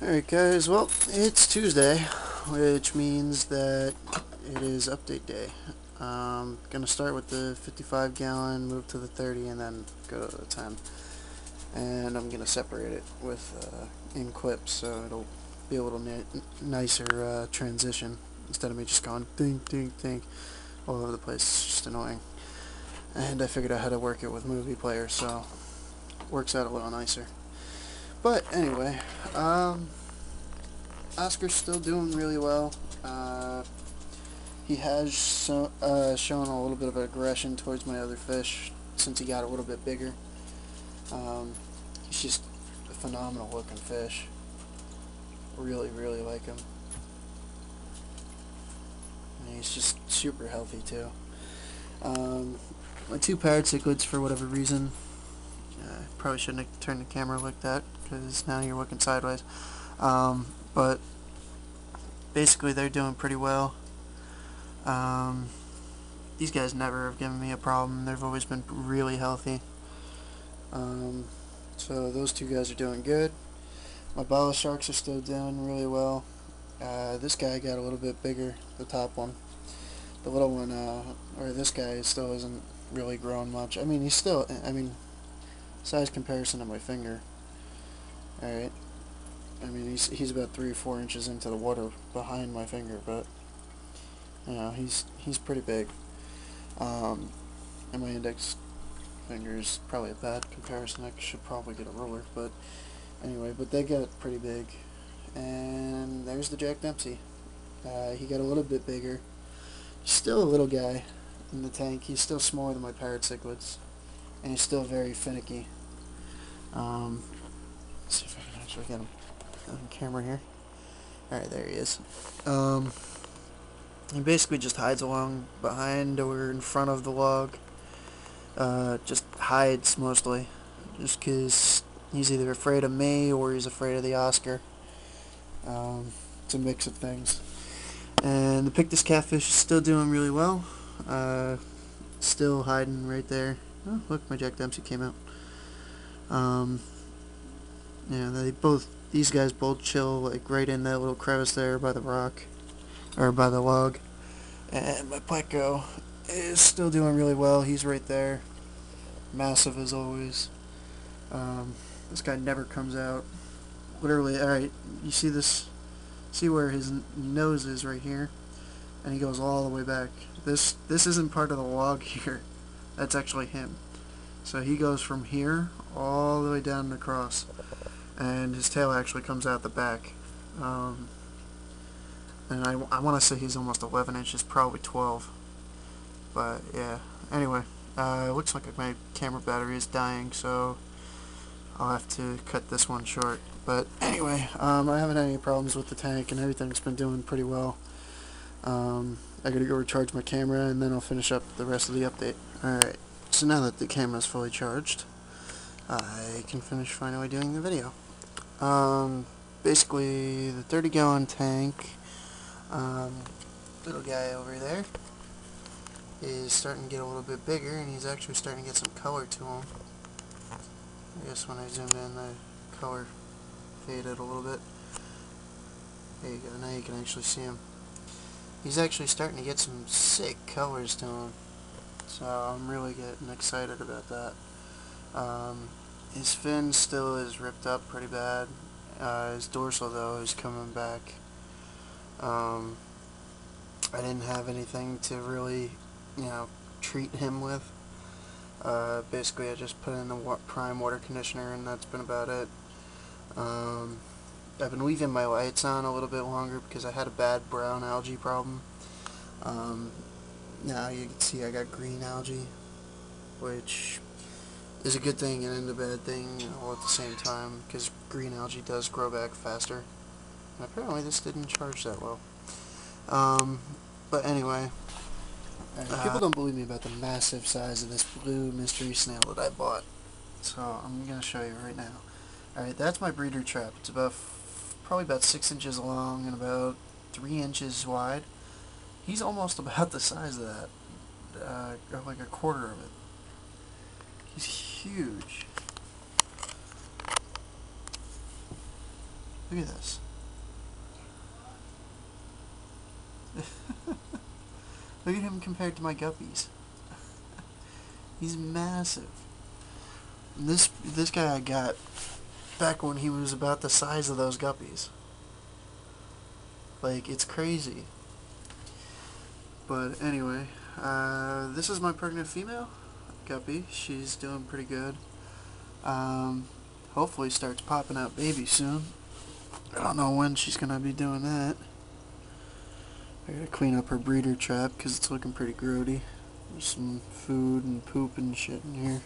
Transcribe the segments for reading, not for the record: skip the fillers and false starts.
Alright guys, well, it's Tuesday, which means that it is update day. Gonna start with the 55 gallon, move to the 30, and then go to the 10. And I'm gonna separate it with in clips, so it'll be a little nicer transition instead of me just going ding ding ding all over the place. It's just annoying. And I figured out how to work it with movie players, so it works out a little nicer. But anyway, Oscar's still doing really well. He has shown a little bit of aggression towards my other fish since he got a little bit bigger. He's just a phenomenal looking fish. Really, really like him. And he's just super healthy too. My two parrot cichlids, for whatever reason, probably shouldn't have turned the camera like that because now you're looking sideways. But basically they're doing pretty well. These guys never have given me a problem. They've always been really healthy. So those two guys are doing good. My bala sharks are still doing really well. This guy got a little bit bigger, the top one. The little one, or this guy still isn't really grown much. I mean, size comparison to my finger. Alright. I mean, he's about 3 or 4 inches into the water behind my finger, but you know, he's pretty big. And my index finger is probably a bad comparison. I should probably get a ruler, but anyway, but they got pretty big. And there's the Jack Dempsey. He got a little bit bigger. He's still a little guy in the tank. He's still smaller than my parrot cichlids, and he's still very finicky. Let's see if I can actually get him on camera here. Alright, there he is. He basically just hides along behind or in front of the log. Just hides mostly, just because he's either afraid of me or he's afraid of the Oscar. It's a mix of things. And the Pictus catfish is still doing really well. Still hiding right there. Oh, look, my Jack Dempsey came out. Yeah, these guys both chill like right in that little crevice there by the rock, or by the log. And my Pleco is still doing really well. He's right there, massive as always. This guy never comes out. Literally, alright, you see this? See where his nose is right here? And he goes all the way back. This isn't part of the log here. That's actually him. So he goes from here all the way down and across. And his tail actually comes out the back. And I want to say he's almost 11 inches, probably 12. But yeah, anyway, it looks like my camera battery is dying, so I'll have to cut this one short. But anyway, I haven't had any problems with the tank, and everything's been doing pretty well. I gotta go recharge my camera, and then I'll finish up the rest of the update. Alright, so now that the camera's fully charged, I can finish finally doing the video. Basically, the 30-gallon tank, little guy over there, is starting to get a little bit bigger, and he's actually starting to get some color to him. I guess when I zoomed in, the color faded a little bit. There you go, now you can actually see him. He's actually starting to get some sick colors to him, so I'm really getting excited about that. His fin still is ripped up pretty bad. His dorsal, though, is coming back. I didn't have anything to really, treat him with. Basically, I just put in the prime water conditioner, and that's been about it. I've been leaving my lights on a little bit longer because I had a bad brown algae problem. Now you can see I got green algae, which is a good thing and a bad thing all at the same time, because green algae does grow back faster. And apparently this didn't charge that well. But anyway, people don't believe me about the massive size of this blue mystery snail that I bought, so I'm going to show you right now. Alright, that's my breeder trap. It's probably about 6 inches long and about 3 inches wide. He's almost about the size of that, or like a quarter of it. He's huge. Look at this. Look at him compared to my guppies. He's massive. And this guy I got back when he was about the size of those guppies. Like, it's crazy. But anyway, this is my pregnant female guppy. She's doing pretty good. Hopefully starts popping out babies soon. I don't know when she's gonna be doing that. I gotta clean up her breeder trap because it's looking pretty grody. There's some food and poop and shit in here.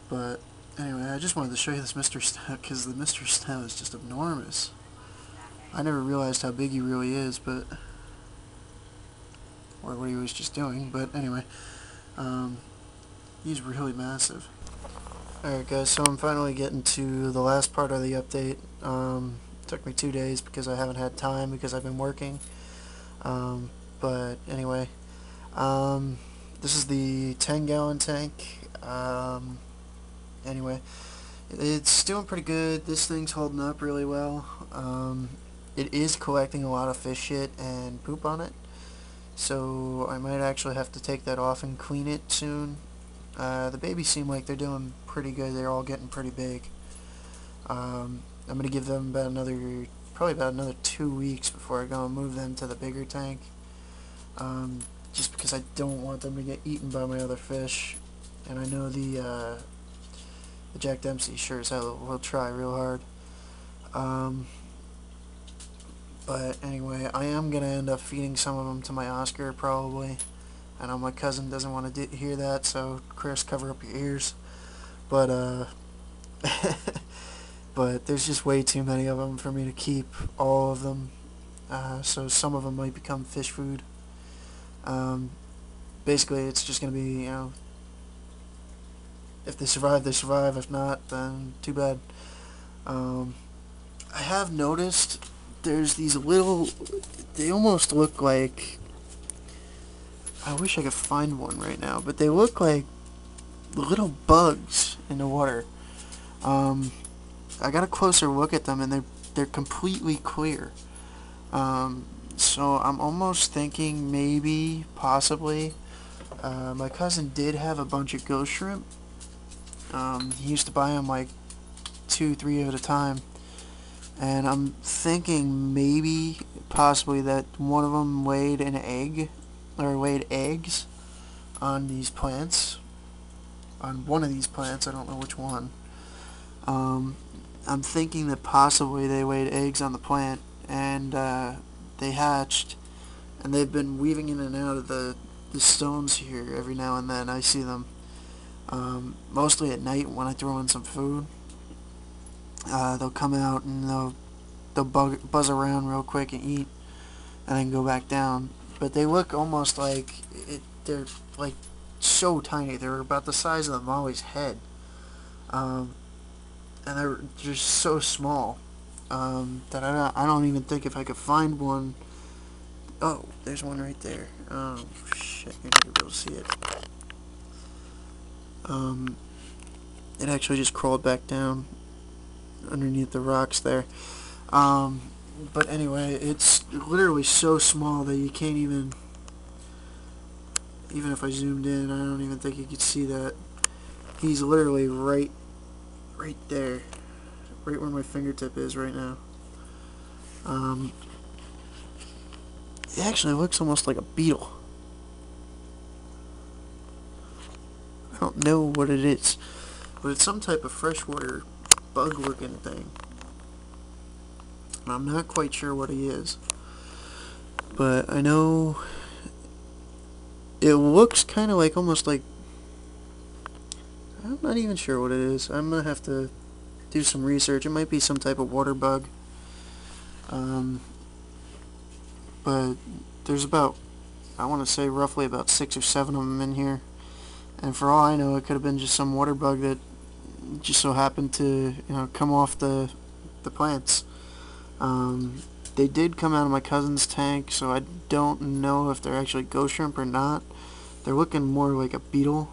But anyway, I just wanted to show you this Mr. Snow because the Mr. Snow is just enormous. I never realized how big he really is, but or what he was just doing. But anyway, he's really massive. Alright guys, so I'm finally getting to the last part of the update. Took me 2 days because I haven't had time because I've been working. But anyway, this is the 10-gallon tank. Anyway, it's doing pretty good. This thing's holding up really well. It is collecting a lot of fish shit and poop on it, so I might actually have to take that off and clean it soon. The babies seem like they're doing pretty good. They're all getting pretty big. I'm gonna give them probably about another 2 weeks before I go and move them to the bigger tank. Just because I don't want them to get eaten by my other fish, and I know the Jack Dempsey sure as hell will try real hard. But anyway, I am gonna end up feeding some of them to my Oscar probably. I know my cousin doesn't want to hear that, so Chris, cover up your ears. But but there's just way too many of them for me to keep all of them. So some of them might become fish food. Basically, it's just gonna be, you know, if they survive, they survive. If not, then too bad. I have noticed there's these little, they almost look like, I wish I could find one right now, but they look like little bugs in the water. I got a closer look at them and they're completely clear. So I'm almost thinking maybe, possibly, my cousin did have a bunch of ghost shrimp. He used to buy them like 2-3 at a time, and I'm thinking maybe, possibly, that one of them laid an egg, or laid eggs on these plants, on one of these plants. I don't know which one. I'm thinking that possibly they laid eggs on the plant, and they hatched, and they've been weaving in and out of the stones here every now and then. I see them mostly at night when I throw in some food. They'll come out and they'll buzz around real quick and eat, and then go back down. But they look almost like they're like so tiny. They're about the size of the Molly's head, and they're just so small that I don't even think if I could find one. Oh, there's one right there. Oh shit, you're not gonna be able to see it. It actually just crawled back down underneath the rocks there. But anyway, it's literally so small that you can't even if I zoomed in, I don't even think you could see that. He's literally right there, right where my fingertip is right now. It actually looks almost like a beetle. I don't know what it is, but it's some type of freshwater bug-looking thing. I'm not quite sure what he is, but I know it looks kind of like, almost like, I'm not even sure what it is. I'm gonna have to do some research. It might be some type of water bug. But there's about, I want to say roughly about 6 or 7 of them in here, and for all I know, it could have been just some water bug that just so happened to, come off the plants. They did come out of my cousin's tank, so I don't know if they're actually ghost shrimp or not. They're looking more like a beetle.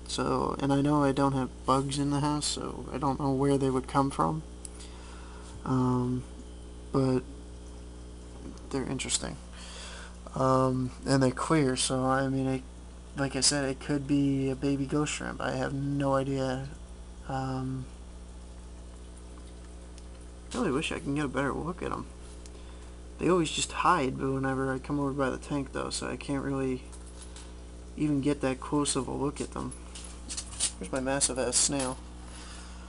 So, and I know I don't have bugs in the house, so I don't know where they would come from. but they're interesting. And they're clear, so I mean, like I said, it could be a baby ghost shrimp. I have no idea. I really wish I can get a better look at them. They always just hide whenever I come over by the tank, though, so I can't really even get that close of a look at them. Here's my massive ass snail.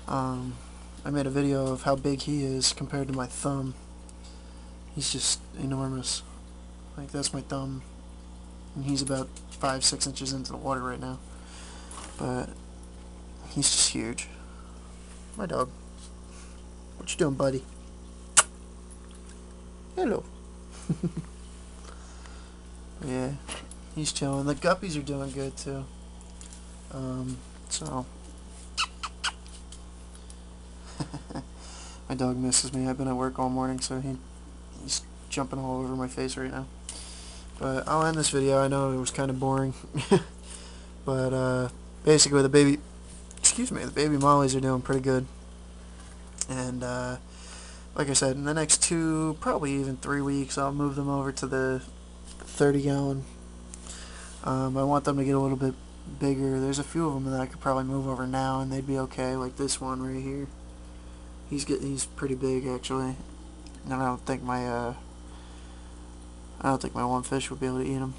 I made a video of how big he is compared to my thumb. He's just enormous. Like, that's my thumb. And he's about 5-6 inches into the water right now. But he's just huge. My dog. What you doing, buddy? Hello. Yeah, he's chilling. The guppies are doing good too. So my dog misses me. I've been at work all morning, so he's jumping all over my face right now. But I'll end this video. I know it was kind of boring, but basically the baby mollies are doing pretty good. And like I said, in the next 2, probably even 3 weeks, I'll move them over to the 30-gallon. I want them to get a little bit bigger. There's a few of them that I could probably move over now, and they'd be okay. Like this one right here. He's pretty big actually, and I don't think my one fish would be able to eat him.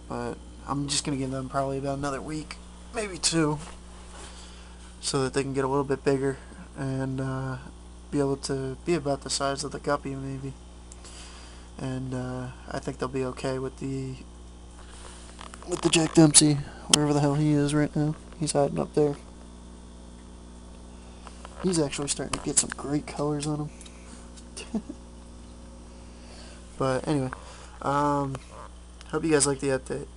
But I'm just gonna give them probably about another week, maybe 2, so that they can get a little bit bigger and be able to be about the size of the guppy maybe. And I think they'll be okay with the Jack Dempsey, wherever the hell he is right now. He's hiding up there. He's actually starting to get some great colors on him. But anyway, hope you guys like the update.